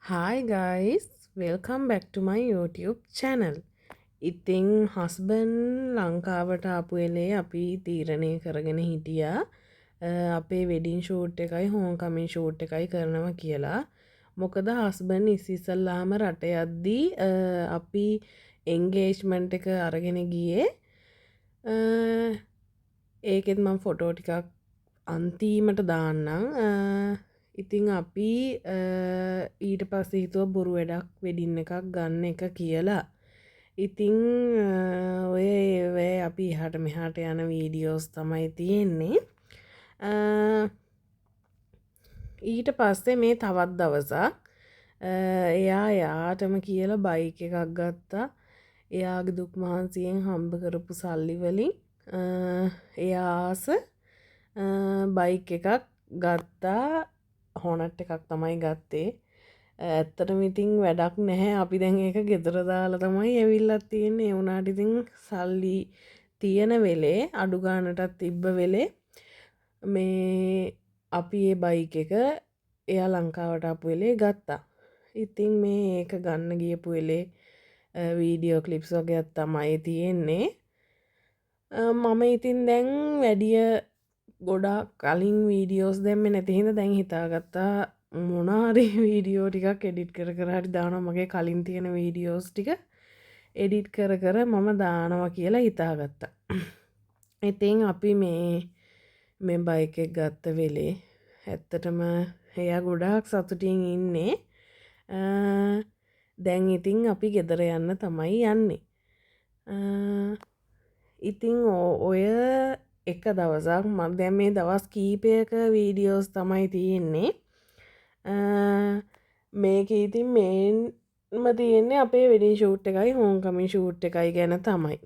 Hi guys, welcome back to my YouTube channel. ඉතිං husband ලංකාවට ආපු වෙලේ අපි තීරණය කරගෙන හිටියා අපේ වෙඩින් ෂූට් එකයි හෝම් කමින් ෂූට් එකයි කරනවා කියලා. මොකද හස්බන් ඉස්සෙල්ලාම රට යද්දී අපි එන්ගේජ්මන්ට් එක අරගෙන ගියේ. ඒකෙත් මම ෆොටෝ ටිකක් අන්තිමට දාන්නම්. ඉතිං අපි ඊට පස්සේ හිතුව බොරු වැඩක් වෙඩින්න එකක් ගන්න එක කියලා. ඉතිං ඔය අපි හට මෙහාට යන වීඩියෝස් තමයි තියෙන්නේ. ඊට පස්සේ මේ තවත් දවසක් එයා යාටම කියලා බයික් එකක් ගත්තා. එයාගේ දුක් මහන්සියෙන් හම්බ කරපු සල්ලි වලින් එයා ආස බයික් එකක් ගත්තා. හොනට් එකක් තමයි ගත්තේ. ඇත්තටම ඉතින් වැඩක් නැහැ. අපි දැන් ඒක ගෙදර දාලා තමයි ඇවිල්ලත් තියෙන්නේ. ඒ වුණාට ඉතින් සල්ලි තියෙන වෙලේ අඩු ගානටත් තිබ්බ වෙලේ මේ අපි ඒ බයික් එක එයා ලංකාවට ආපු වෙලේ ගත්තා. ඉතින් මේ ඒක ගන්න ගියපු වෙලේ වීඩියෝ ක්ලිප්ස් වගේක් තමයි තියෙන්නේ. මම ඉතින් දැන් වැඩිය ගොඩාක් කලින් වීඩියෝස් දැම්මේ නැති හින්දා දැන් හිතාගත්තා මොනාරි වීඩියෝ ටිකක් එඩිට් කර කර හරි දානවා. මගේ කලින් තියෙන වීඩියෝස් ටික එඩිට් කර කර මම දානවා කියලා හිතාගත්තා. ඉතින් අපි මේ බයික් එක ගත්ත වෙලේ ඇත්තටම එයා ගොඩාක් සතුටින් ඉන්නේ. දැන් ඉතින් අපි ගෙදර යන්න තමයි යන්නේ. ඉතිං ඔය එක දවසක් මම දැන් මේ දවස් කීපයක වීඩියෝස් තමයි තියෙන්නේ. මේක ඉතින් මේන්ම තියෙන්නේ අපේ වෙඩින් ෂූට් එකයි හෝම් කමින් ෂූට් එකයි ගැන තමයි.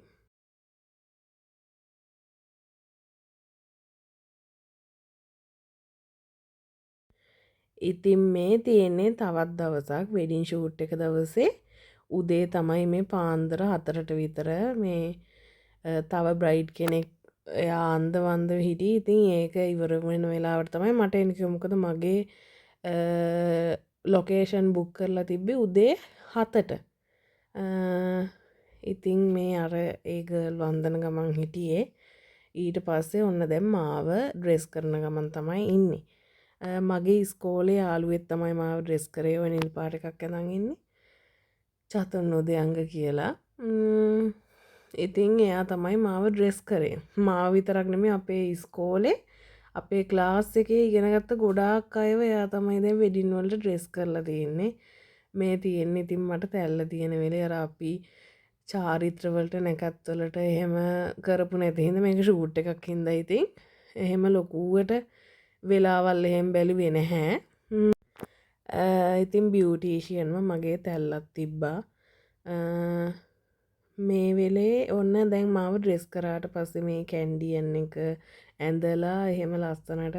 ඉතින් මේ තියෙන්නේ තවත් දවසක් වෙඩින් ෂූට් එක දවසේ උදේ තමයි මේ පාන්දර 4ට විතර මේ තව බ්‍රයිඩ් කෙනෙක් එයා අන්දවන්ද හිටියේ. ඉතින් ඒක ඉවර වෙන වෙලාවට තමයි මට එන්න කිව්වේ. මොකද මගේ ලොකේෂන් බුක් කරලා තිබ්බේ උදේ 7ට. ඉතින් මේ අර ඒ ගර්ල් වන්දන ගමන් හිටියේ. ඊට පස්සේ ඔන්න දැන් මාව ඩ්‍රෙස් කරන ගමන් තමයි ඉන්නේ. මගේ ඉස්කෝලේ යාළුවෙක් තමයි මාව ඩ්‍රෙස් කරේ. ඔය නිල් පාට එකක් ඇඳන් ඉන්නේ. චතුන් උදයංග කියලා. ඉතින් එයා තමයි මාව ඩ්‍රෙස් කරේ. මාව විතරක් නෙමෙයි අපේ ඉස්කෝලේ අපේ ක්ලාස් එකේ ඉගෙනගත්ත ගොඩාක් අයව එයා තමයි දැන් වෙඩින් වලට ඩ්‍රෙස් කරලා තියෙන්නේ. මේ තියෙන්නේ ඉතින් මට තැල්ල තියෙන වෙලේ අර අපි චාරිත්‍ර වලට නැකත් වලට එහෙම කරපු නැති හින්දා මේක ෂූට් එකක් හින්දා ඉතින් එහෙම ලොකුවට වෙලාවල් එහෙම බැලුවේ නැහැ. ඉතින් බියුටිෂියන්ව මගේ තැල්ලක් තිබ්බා. මේ වෙලේ ඔන්න දැන් මාව ඩ්‍රෙස් කරාට පස්සේ මේ කැන්ඩියන් එක ඇඳලා එහෙම ලස්සනට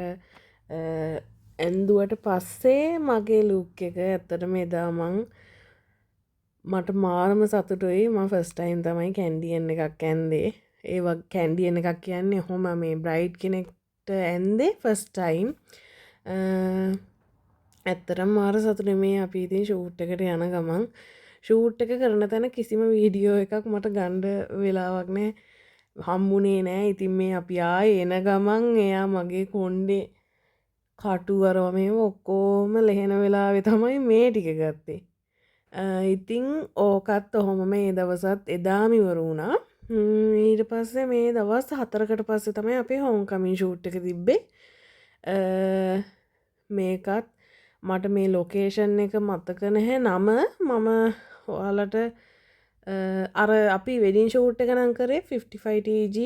ඇඳුවට පස්සේ මගේ ලුක් එක ඇත්තටම එදා මට මාරම සතුටුයි. මම ෆස්ට් ටයිම් තමයි කැන්ඩියන් එකක් ඇන්දේ. ඒ වගේ කැන්ඩියන් එකක් කියන්නේ ඔහොම මේ බ්‍රයිඩ් කෙනෙක්ට ඇන්දේ ෆස්ට් ටයිම්. ඇත්තටම මාර සතුටුයි. මේ අපි ඉතින් ෂූට් එකට යන ගමන් ෂූට් එක කරන තැන කිසිම වීඩියෝ එකක් මට ගන්න වෙලාවක් නැහැ. හම්බුනේ නැහැ. ඉතින් මේ අපි ආයේ එන ගමන් එයා මගේ කොණ්ඩේ කටු අරව මේ ඔක්කොම ලෙහෙන වෙලාවේ තමයි මේ ටික ගත්තේ. ඉතින් ඕකත් ඔහොම මේ දවසත් එදාම ඉවර වුණා. ඊට පස්සේ මේ දවස් 4කට පස්සේ තමයි අපේ හෝම් කමින් ෂූට් එක තිබ්බේ. මේකත් මට මේ ලොකේෂන් එක මතක නැහැ නම. මම ඔයාලට අර අපි වෙඩින් ෂූට් එක නම් කරේ 55TG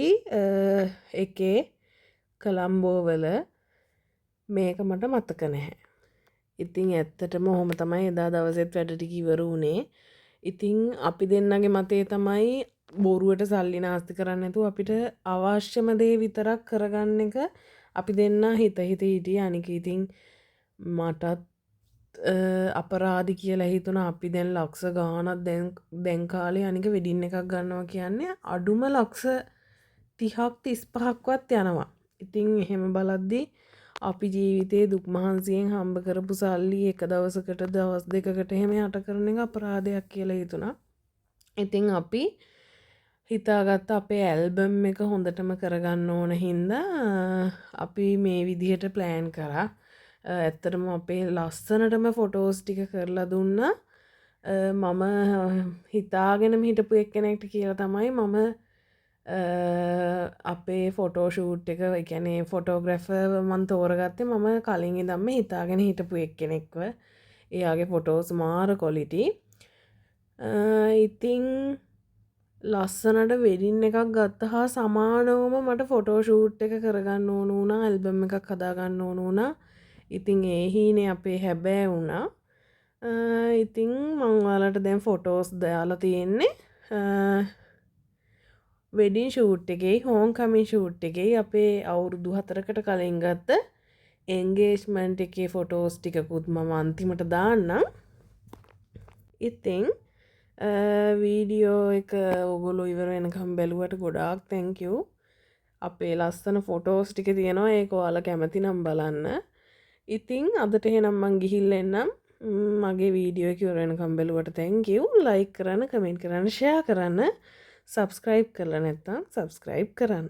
එකේ කොලම්බෝ වල. මේක මට මතක නැහැ. ඉතින් ඇත්තටම ඔහොම තමයි එදා දවසෙත් වැඩ ටික ඉවර වුණේ. ඉතින් අපි දෙන්නගේ මතේ තමයි බොරුවට සල්ලි නාස්ති කරන්න නැතුව අපිට අවශ්‍යම දේ විතරක් කරගන්න එක අපි දෙන්න හිත හිටියේ. අනික ඉතින් මටත් අපරාධි කියලා හිතුණා. අපි දැන් ලක්ෂ ගාණක් දැන් කාලේ අනික වෙඩින් එකක් ගන්නවා කියන්නේ අඩුම ලක්ෂ 30ක් 35ක්වත් යනවා. ඉතින් එහෙම බලද්දි අපි ජීවිතේ දුක් මහන්සියෙන් හම්බ කරපු සල්ලි එක දවසකට දවස් දෙකකට එහෙම යට කරන එක අපරාධයක් කියලා හිතුණා. ඉතින් අපි හිතාගත්ත අපේ ඇල්බම් එක හොඳටම කරගන්න ඕන හින්දා අපි මේ විදිහට ප්ලෑන් කරා. ඇත්තටම අපේ ලස්සනටම ෆොටෝස් ටික කරලා දුන්නා. මම හිතාගෙනම හිටපු එක්කෙනෙක්ට කියලා තමයි මම අපේ ෆොටෝ ෂූට් එක එකනේ ෆොටෝග්‍රැෆර් මන් තෝරගත්තේ මම කලින් ඉඳන්ම හිතාගෙන හිටපු එක්කෙනෙක්ව. එයාගේ ෆොටෝස් මාර කොලිටි. ඉතින් ලස්සනට වෙඩින් එකක් ගත්ත හා සමානවම මට ෆොටෝ ෂූට් එක කරගන්න ඕන වුණා, ඇල්බම් එකක් හදාගන්න ඕන වුණා. ඉතින් ඒ හීනේ අපේ හැබෑ වුණා. ඉතින් මං ඔයාලට දැන් ෆොටෝස් දාලා තියෙන්නේ. වෙඩින් ෂූට් එකේ හෝම් කමින් ෂූට් එකේ අපේ අවුරුදු 4කට කලින් ගත්ත එන්ගේජ්මන්ට් එකේ ෆොටෝස් ටිකකුත් මම අන්තිමට දාන්නම්. ඉතින් වීඩියෝ එක ඔයගොල්ලෝ ඉවර වෙනකම් බැලුවට ගොඩාක් thank you. අපේ ලස්සන ෆොටෝස් ටික තියෙනවා, ඒක ඔයාලා කැමති නම් බලන්න. ඉතින් අදට එහෙනම් මං ගිහිල්ලා එන්නම්. මගේ වීඩියෝ එක ඉවර වෙනකම් බැලුවට thank you. like කරන්න, comment කරන්න, share කරන්න. subscribe කරලා නැත්නම් subscribe කරන්න.